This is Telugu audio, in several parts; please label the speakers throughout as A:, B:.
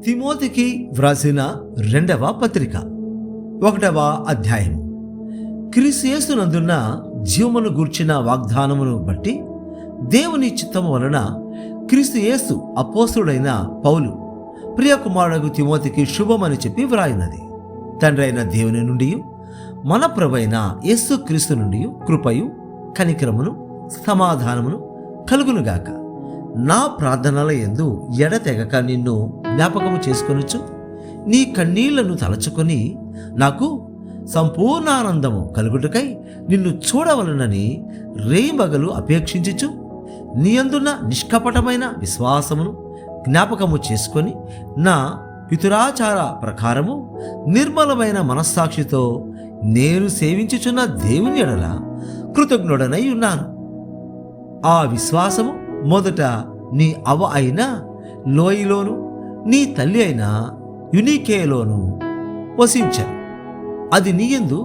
A: తిమోతికి వ్రాసిన 2వ పత్రిక 1వ అధ్యాయం. క్రీస్తు యేసునందున్న జీవమును గూర్చిన వాగ్దానమును బట్టి దేవుని చిత్తము వలన క్రీస్తు యేసు అపోస్తుడైన పౌలు ప్రియకుమారుడు తిమోతికి శుభమని చెప్పి వ్రాయినది. తండ్రి అయిన దేవుని నుండి మన ప్రభువైన యేసు క్రీస్తు నుండి కృపయు కనికరమును సమాధానమును కలుగునుగాక. నా ప్రార్థనల యందు ఎడతెగక నిన్ను జ్ఞాపకము చేసుకొనుచు నీ కన్నీళ్లను తలచుకొని నాకు సంపూర్ణానందము కలుగుటకై నిన్ను చూడవలనని రేయింబగలు అపేక్షించుచు నీ అందున్న నిష్కపటమైన విశ్వాసమును జ్ఞాపకము చేసుకొని నా పితురాచార ప్రకారము నిర్మలమైన మనస్సాక్షితో నేను సేవించుచున్న దేవుని ఎడల కృతజ్ఞుడనై ఉన్నాను. ఆ విశ్వాసము మొదట నీ అవ్వ అయిన లోయలోను నీ తల్లి అయిన యునికేలోను వసించను. అది నీయందు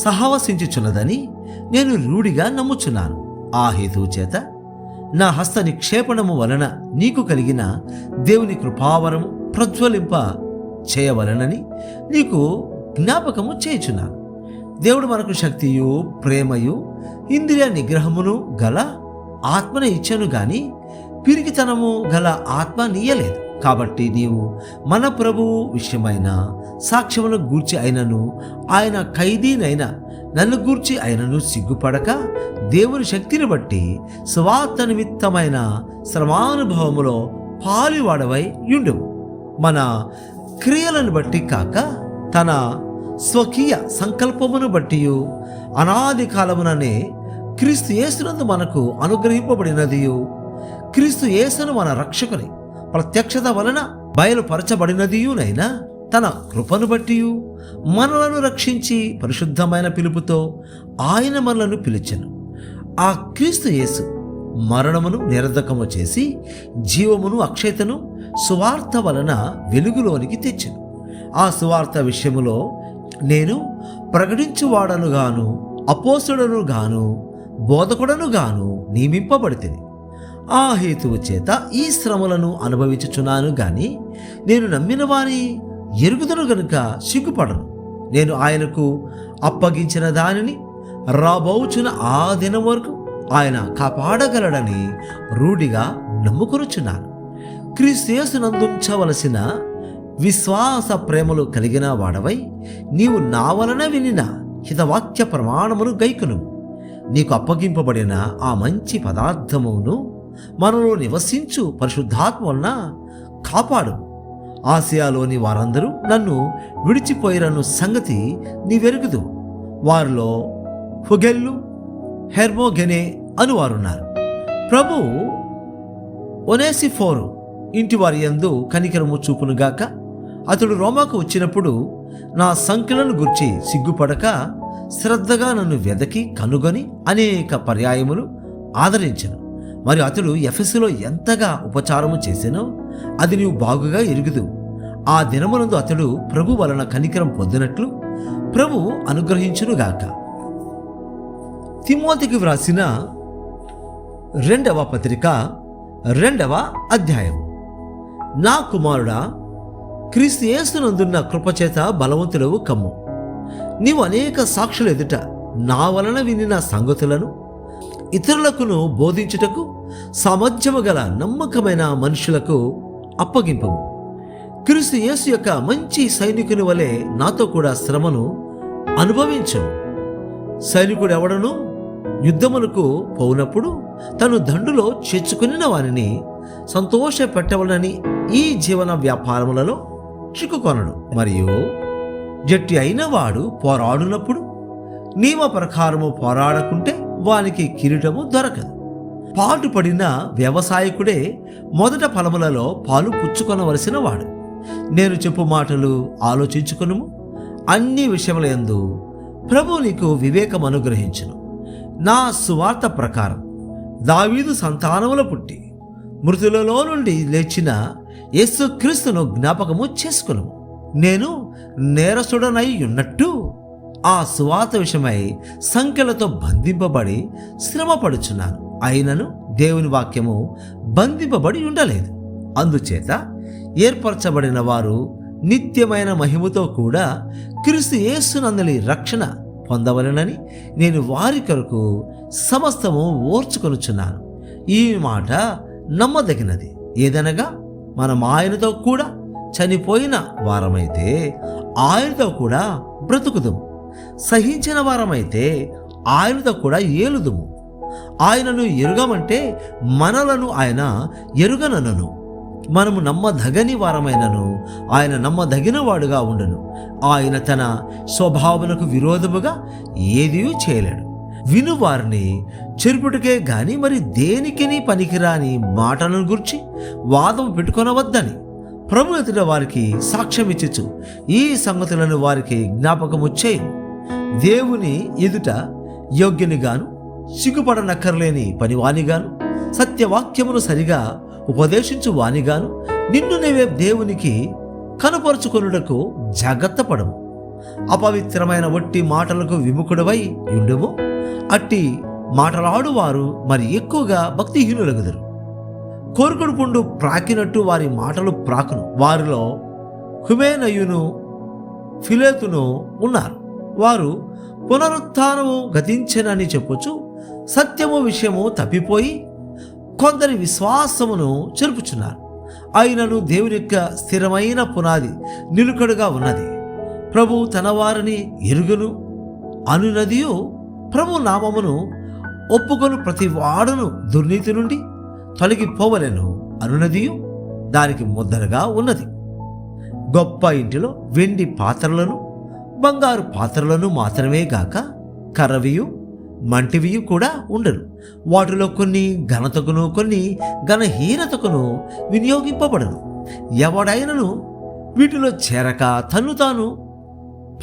A: సహవసించుచున్నదని నేను రూఢిగా నమ్ముచున్నాను. ఆ హేతువు చేత నా హస్త నిక్షేపణము వలన నీకు కలిగిన దేవుని కృపావరము ప్రజ్వలింప చేయవలనని నీకు జ్ఞాపకము చేయుచున్నాను. దేవుడు మనకు శక్తియు ప్రేమయు ఇంద్రియ నిగ్రహమును గల ఆత్మను ఇచ్చాను గాని పిరికితనము గల ఆత్మ నీయలేదు. కాబట్టి నీవు మన ప్రభువు విషయమైన సాక్ష్యమును గూర్చి అయినను ఆయన ఖైదీనైన నన్ను గూర్చి అయినను సిగ్గుపడక దేవుని శక్తిని బట్టి స్వార్థ నిమిత్తమైన శ్రమానుభవములో పాలివాడవై యుండువు. మన క్రియలను బట్టి కాక తన స్వకీయ సంకల్పమును బట్టి అనాది కాలముననే క్రీస్తు యేసునందు మనకు అనుగ్రహింపబడినదియు క్రీస్తు యేసును మన రక్షకుని ప్రత్యక్షత వలన బయలుపరచబడినదియునైనా తన కృపను బట్టి మనలను రక్షించి పరిశుద్ధమైన పిలుపుతో ఆయన మనలను పిలిచెను. ఆ క్రీస్తు యేసు మరణమును నిరర్ధకము చేసి జీవమును అక్షయతను సువార్త వలన వెలుగులోనికి తెచ్చెను. ఆ సువార్త విషయములో నేను ప్రకటించువాడను గాను అపోస్తుడను గాను బోధకుడను గాను నియమింపబడితిని. ఆ హేతువు చేత ఈ శ్రమలను అనుభవించుచున్నాను గాని నేను నమ్మిన వాని ఎరుగుదను గనుక సిగ్గుపడను. నేను ఆయనకు అప్పగించిన దానిని రాబోచున్న ఆ దినం వరకు ఆయన కాపాడగలడని రూఢిగా నమ్ముకొనుచున్నాను. క్రీస్తు యేసునందుంచవలసిన విశ్వాస ప్రేమలు కలిగిన వాడవై నీవు నా వలన వినిన హితవాక్య ప్రమాణమును గైకును. నీకు అప్పగింపబడిన ఆ మంచి పదార్థమును మనలో నివసించు పరిశుద్ధాత్మ వలన కాపాడు. ఆసియాలోని వారందరూ నన్ను విడిచిపోయిరను సంగతి నీవెరుగుదు. వారిలో ఫుగెల్లు హెర్మోగెనే అనువారున్నారు. ప్రభు ఒనేసిఫోరు ఇంటి వారి యందు కనికరము చూపునుగాక. అతడు రోమాకు వచ్చినప్పుడు నా సంఖ్యలను గుర్చి సిగ్గుపడక శ్రద్ధగా నన్ను వెదకి కనుగొని అనేక పర్యాయములు ఆదరించను. మరి అతడు ఎఫెసులో ఎంతగా ఉపచారము చేసెనో అది నీవు బాగుగా ఎరుగుదు. ఆ దినమునందు అతడు ప్రభు వలన కనికరం పొందినట్లు ప్రభు అనుగ్రహించునుగాక. తిమోతికి వ్రాసిన 2వ పత్రిక 2వ అధ్యాయం. నా కుమారుడా, క్రీస్తు యేసునందున్న కృపచేత బలవంతుడవు కమ్ము. నీవు అనేక సాక్షుల ఎదుట నా వలన వినిన సంగతులను ఇతరులకును బోధించుటకు సామర్థ్యము గల నమ్మకమైన మనుషులకు అప్పగింపము. క్రీస్తు యేసు యొక్క మంచి సైనికుని వలె నాతో కూడా శ్రమను అనుభవించను. సైనికుడు ఎవడను యుద్ధములకు పోనప్పుడు తను దండులో చేర్చుకుని వారిని సంతోష పెట్టవలనని ఈ జీవన వ్యాపారములలో చిక్కుకొనడు. మరియు జట్టి అయిన వాడు పోరాడునప్పుడు నియమ ప్రకారము పోరాడకుంటే వానికి కిరీటము దొరకదు. పాటుపడిన వ్యవసాయకుడే మొదట ఫలములలో పాలు పుచ్చుకొనవలసిన వాడు. నేను చెప్పు మాటలు ఆలోచించుకొనుము. అన్ని విషయముల యందు ప్రభు నీకు వివేకం అనుగ్రహించును. నా సువార్త ప్రకారం దావీదు సంతానముల పుట్టి మృతులలో నుండి లేచిన యేసుక్రీస్తును జ్ఞాపకము చేసుకొనుము. నేను నేరస్తుడనై ఉన్నట్టు ఆ సువార్త విషయమై సంఖ్యలతో బంధింపబడి శ్రమపడుచున్నాను. అయినను దేవుని వాక్యము బంధింపబడి ఉండలేదు. అందుచేత ఏర్పరచబడిన వారు నిత్యమైన మహిమతో కూడా క్రీస్తు యేసునందలి రక్షణ పొందవలెనని నేను వారి కొరకు సమస్తము ఓర్చుకొనుచున్నాను. ఈ మాట నమ్మదగినది. ఏదనగా మనం ఆయనతో కూడా చనిపోయిన వారమైతే ఆయనతో కూడా బ్రతుకుదుము, సహించిన వారమైతే ఆయనతో కూడా ఏలుదుము. ఆయనను ఎరుగమంటే మనలను ఆయన ఎరుగనను. మనము నమ్మదగని వారమైనను ఆయన నమ్మదగిన వాడుగా ఉండను. ఆయన తన స్వభావమునకు విరోధముగా ఏదీ చేయలేడు. వినువారిని చెరుపుటకే గాని మరి దేనికిని పనికిరాని మాటలను గురించి వాదం పెట్టుకొనవద్దని ప్రభు ఎదుట వారికి సాక్ష్యం ఇచ్చు ఈ సంగతులను వారికి జ్ఞాపకము చేయు. దేవుని ఎదుట యోగ్యునిగాను, సిగ్గుపడనక్కర్లేని పనివానిగాను, సత్యవాక్యమును సరిగా ఉపదేశించు వానిగాను నిన్ను నీవే దేవునికి కనపరుచుకొనుటకు జాగ్రత్త పడము. అపవిత్రమైన వట్టి మాటలకు విముఖుడవై ఉండుము. అట్టి మాటలాడువారు మరి ఎక్కువగా భక్తిహీనులగుదురు. కోరుకుడు పుండు ప్రాకినట్టు వారి మాటలు ప్రాకును. వారిలో హుమేనయును ఫిలేతును ఉన్నారు. వారు పునరుత్థానము గతించెనని చెప్పొచ్చు సత్యము విషయము తప్పిపోయి కొందరి విశ్వాసమును చెరుపుచున్నారు. అయినను దేవుని యొక్క స్థిరమైన పునాది నిలుకడుగా ఉన్నది. ప్రభు తన వారిని ఎరుగును అనునదియు ప్రభు నామమును ఒప్పుకొను ప్రతి వాడును దుర్నీతి నుండి తొలగిపోవలెను అనునదియు దానికి ముద్దరగా ఉన్నది. గొప్ప ఇంటిలో వెండి పాత్రలను బంగారు పాత్రలను మాత్రమే గాక కర్రవియు మంటివియు కూడా ఉండరు. వాటిలో కొన్ని ఘనతకును కొన్ని ఘనహీనతకును వినియోగింపబడను. ఎవడైనను వీటిలో చేరక తన్ను తాను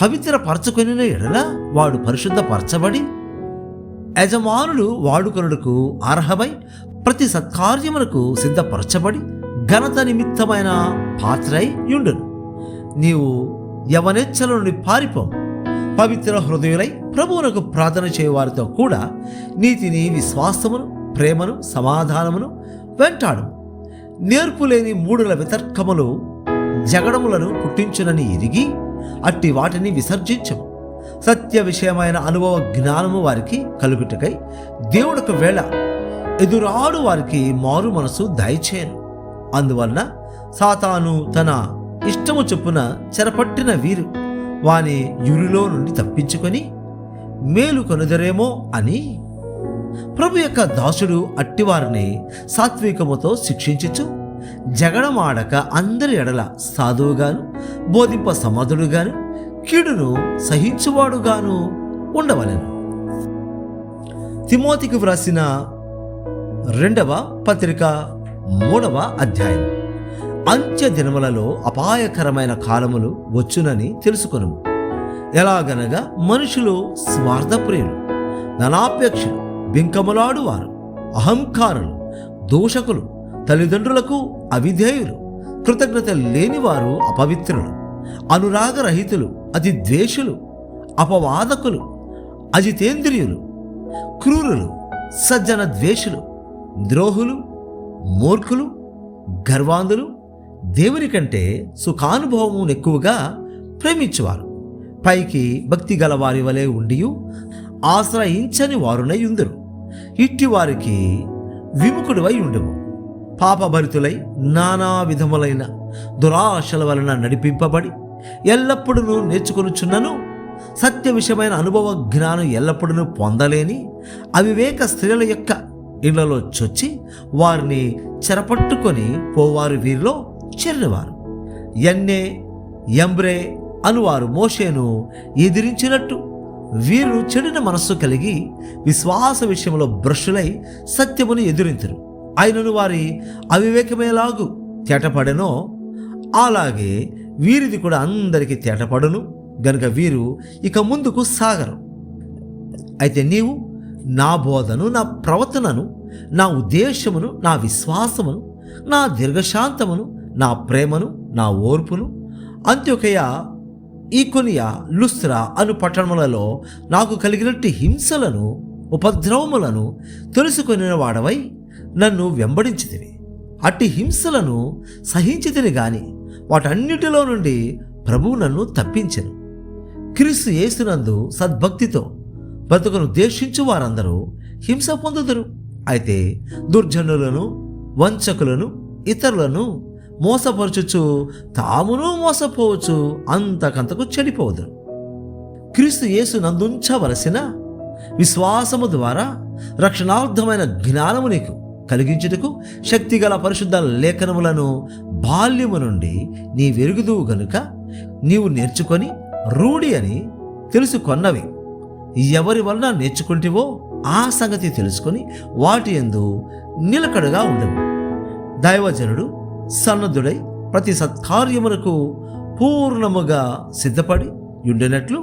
A: పవిత్రపరచుకొనిన ఎడల వాడు పరిశుద్ధపరచబడి యజమానుడు వాడుకొనుటకు అర్హమై ప్రతి సత్కార్యములకు సిద్ధపరచబడి ఘనత నిమిత్తమైన పాత్రై యుండును. నీవు యవనెచ్చల నుండి పారిపోం. పవిత్ర హృదయులై ప్రభువునకు ప్రార్థన చేయవారితో కూడా నీతిని, విశ్వాసమును, ప్రేమను, సమాధానమును వెంటాడు. నేర్పులేని మూడుల వితర్కములు జగడములను పుట్టించునని ఎరిగి అట్టి వాటిని విసర్జించము. సత్య విషయమైన అనుభవ జ్ఞానము వారికి కలుగుటకై దేవుడొక వేళ ఎదురాడు వారికి మారు మనసు దయచేయను. అందువలన సాతాను తన ఇష్టము చొప్పున చెరపట్టిన వీరు వాని యురిలో నుండి తప్పించుకొని మేలు కొనుదరేమో అని ప్రభు యొక్క దాసుడు అట్టివారిని సాత్వికముతో శిక్షించుచు జగడమాడక అందరి ఎడల సాధువుగాను బోధింప సమర్థుడుగాను కీడును సహించువాడుగాను ఉండవలెను. తిమోతికి వ్రాసిన 2వ పత్రిక 3వ అధ్యాయం. అంత్య దినములలో అపాయకరమైన కాలములు వచ్చునని తెలుసుకొనుము. ఎలాగనగా మనుషులు స్వార్థప్రియులు, ధనాపేక్షలు, బింకములాడువారు, అహంకారులు, దూషకులు, తల్లిదండ్రులకు అవిధేయులు, కృతజ్ఞత లేనివారు, అపవిత్రులు, అనురాగరహితులు, అతి ద్వేషులు, అపవాదకులు, అజితేంద్రియులు, క్రూరులు, సజ్జన ద్వేషులు, ద్రోహులు, మూర్ఖులు, గర్వాంధులు, దేవుని కంటే సుఖానుభవము ఎక్కువగా ప్రేమించువారు, పైకి భక్తి గలవారి వలె ఉండియు ఆశ్రయించని వారునై ఉందురు. ఇట్టి వారికి విముఖుడువై ఉండవు. పాపభరితులై నానా విధములైన దురాశల వలన నడిపింపబడి ఎల్లప్పుడూ నేర్చుకొనుచున్నను సత్య విషయమైన అనుభవ జ్ఞానం ఎల్లప్పుడూ పొందలేని అవివేక స్త్రీల యొక్క ఇళ్లలో చొచ్చి వారిని చెరపట్టుకొని పోవారు వీరిలో చేరినవారు. ఎన్నే ఎంబ్రే అనువారు మోషేను ఎదిరించినట్టు వీరు చెడిన మనస్సు కలిగి విశ్వాస విషయంలో భ్రష్టులై సత్యమును ఎదిరించరు. ఆయనను వారి అవివేకమేలాగు తేటపడెనో అలాగే వీరిది కూడా అందరికీ తేటపడును గనుక వీరు ఇక ముందుకు సాగరు. అయితే నీవు నా బోధను, నా ప్రవర్తనను, నా ఉద్దేశమును, నా విశ్వాసమును, నా దీర్ఘశాంతమును, నా ప్రేమను, నా ఓర్పును అంత్యొకయ, ఈకొనియా, లుస్త్రా అను పట్టణములలో నాకు కలిగినట్టు హింసలను, ఉపద్రవములను తెలుసుకొనిన వాడవై నన్ను వెంబడించితివి. అట్టి హింసలను సహించితిని గాని వాటన్నిటిలో నుండి ప్రభువు నన్ను తప్పించెను. క్రీస్తు యేసునందు సద్భక్తితో బ్రతుకును ఉద్దేశించు వారందరూ హింస పొందుదురు. అయితే దుర్జనులను, వంచకులను, ఇతరులను మోసపరచుచు తామును మోసపోవచ్చు అంతకంతకు చెడిపోదురు. క్రీస్తు యేసు నందుంచవలసిన విశ్వాసము ద్వారా రక్షణార్థమైన జ్ఞానము నీకు కలిగించుటకు శక్తిగల పరిశుద్ధ లేఖనములను బాల్యము నుండి నీ వెరుగుదువు గనుక నీవు నేర్చుకొని రూఢి అని తెలుసుకొన్నవి ఎవరి వలన నేర్చుకుంటేవో ఆ సంగతి తెలుసుకొని వాటి యందు నిలకడగా ఉండవు. దైవజనుడు సన్నద్ధుడై ప్రతి సత్కార్యమునకు పూర్ణముగా సిద్ధపడి ఉండినట్లు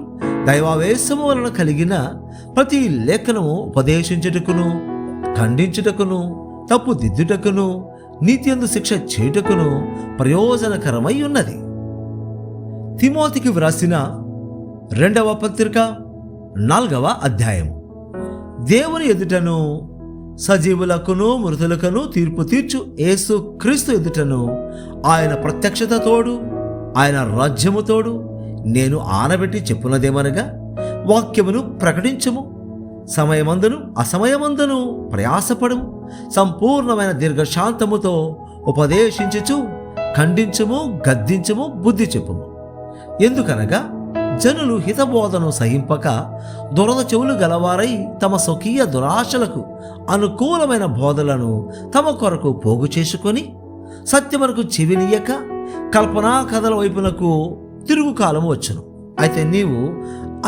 A: దైవావేశము వలన కలిగిన ప్రతి లేఖనము ఉపదేశించుటకును, ఖండించుటకును, తప్పు దిద్దుటకును, నీతియందు శిక్ష చేయుటకును ప్రయోజనకరమై ఉన్నది. తిమోతికి వ్రాసిన 2వ పత్రిక 4వ అధ్యాయం. దేవుని ఎదుటను సజీవులకును మృతులకును తీర్పు తీర్చు యేసు క్రీస్తు ఎదుటను ఆయన ప్రత్యక్షత తోడు ఆయన రాజ్యము తోడు నేను ఆనబెట్టి చెప్పున్నదేమనగా, వాక్యమును ప్రకటించము, సమయమందును అసమయమందును ప్రయాసపడము, సంపూర్ణమైన దీర్ఘశాంతముతో ఉపదేశించుచు ఖండించము, గద్దించము, బుద్ధి చెప్పుము. ఎందుకనగా జనులు హితబోధను సహింపక దురద చెవులు గలవారై తమ స్వకీయ దురాశలకు అనుకూలమైన బోధలను తమ కొరకు పోగు చేసుకొని సత్యమునకు చెవినీయక కల్పనా కథల వైపునకు తిరుగుకాలము వచ్చును. అయితే నీవు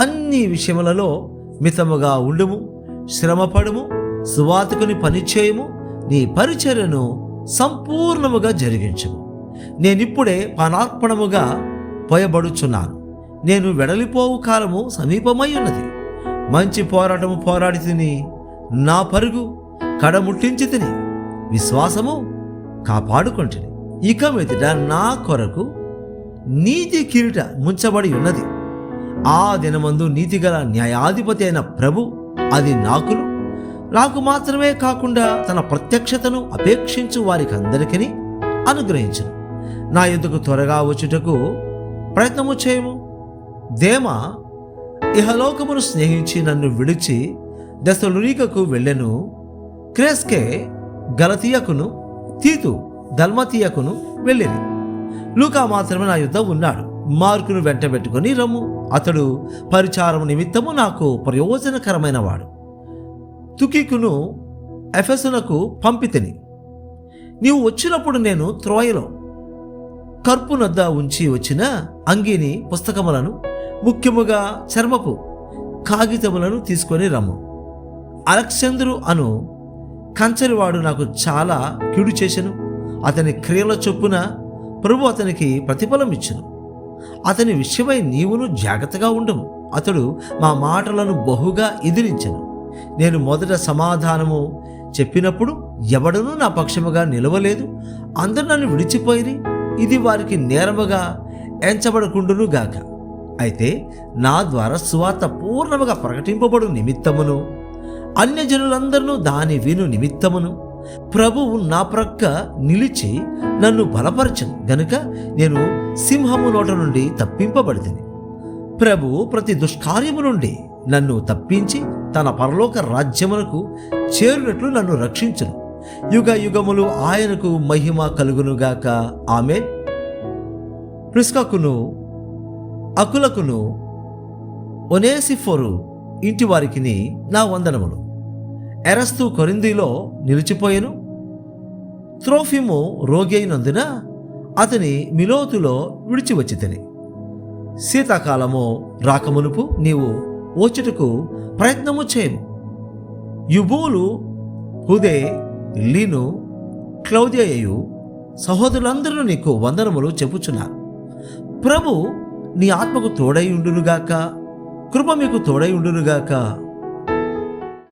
A: అన్ని విషయములలో మితముగా ఉండుము, శ్రమపడుము, సువార్తకుని పనిచేయము, నీ పరిచర్యను సంపూర్ణముగా జరిగించుము. నేనిప్పుడే పానార్పణముగా పోయబడుచున్నాను. నేను వెడలిపోవు కాలము సమీపమై ఉన్నది. మంచి పోరాటము పోరాడి తిని, నా పరుగు కడముట్టించి తిని, విశ్వాసము కాపాడుకొంటిని. ఇక మీదట నా కొరకు నీతి కిరీట ముంచబడి ఉన్నది. ఆ దినమందు నీతిగల న్యాయాధిపతి అయిన ప్రభు అది నాకు మాత్రమే కాకుండా తన ప్రత్యక్షతను అపేక్షించు వారికి అందరికీ అనుగ్రహించును. నా యొద్దకు త్వరగా వచ్చుటకు ప్రయత్నము చేయము. దేమ ఇహలోకమును స్నేహించి నన్ను విడిచి దెస్సలోనికకు వెళ్ళెను. క్రెస్కే గలతీయకును, తీతు దల్మతీయకును వెళ్ళిరి. లూకా మాత్రమే నా యుద్ధ ఉన్నాడు. మార్కును వెంటబెట్టుకొని రమ్ము. అతడు పరిచారము నిమిత్తము నాకు ప్రయోజనకరమైన వాడు. తుకికును ఎఫెసునకు పంపితిని. నీవు వచ్చినప్పుడు నేను త్రోయలో కర్పునొద్ద ఉంచి వచ్చిన అంగీని, పుస్తకములను, ముఖ్యముగా చర్మపు కాగితములను తీసుకొని రమ్ము. అలెగ్జాందరు అను కంచరివాడు నాకు చాలా కీడు చేసెను. అతని క్రియల చొప్పున ప్రభు అతనికి ప్రతిఫలం ఇచ్చును. అతని విషయమై నీవును జాగ్రత్తగా ఉండము. అతడు మా మాటలను బహుగా ఎదిరించెను. నేను మొదట సమాధానము చెప్పినప్పుడు ఎవడనూ నా పక్షముగా నిలవలేదు. అందరూ నన్ను విడిచిపోయిరి. ఇది వారికి నేరముగా ఎంచబడకుండును గాక. అయితే నా ద్వారా సువార్త పూర్ణముగా ప్రకటింపబడు నిమిత్తమును అన్యజనులందరూ దాని విను నిమిత్తమును ప్రభువు నా ప్రక్క నిలిచి నన్ను బలపరచను గనుక నేను సింహము నోట నుండి తప్పింపబడితిని. ప్రభువు ప్రతి దుష్కార్యము నుండి నన్ను తప్పించి తన పరలోక రాజ్యమునకు చేరునట్లు నన్ను రక్షించును. యుగ యుగములు ఆయనకు మహిమ కలుగునుగాక. ఆమేన్. ప్రిస్కాకును, అకులకును, ఒనేసిఫోరు ఇంటి వారికి నా వందనములు. ఎరస్తు కొరింథీలో నిలిచిపోయెను. త్రోఫిము రోగి అయినందున అతని మిలోతులో విడిచి వచ్చితిని. శీతాకాలము రాకమునుపు నీవు వచ్చుటకు ప్రయత్నము చేయము. యుబూలు, హుదే, లీను, క్లౌదియయు సహోదరులందరూ నీకు వందనములు చెప్పుచున్నారు. ప్రభు నీ ఆత్మకు తోడై ఉండునుగాక. కృప మీకు తోడై ఉండునుగాక.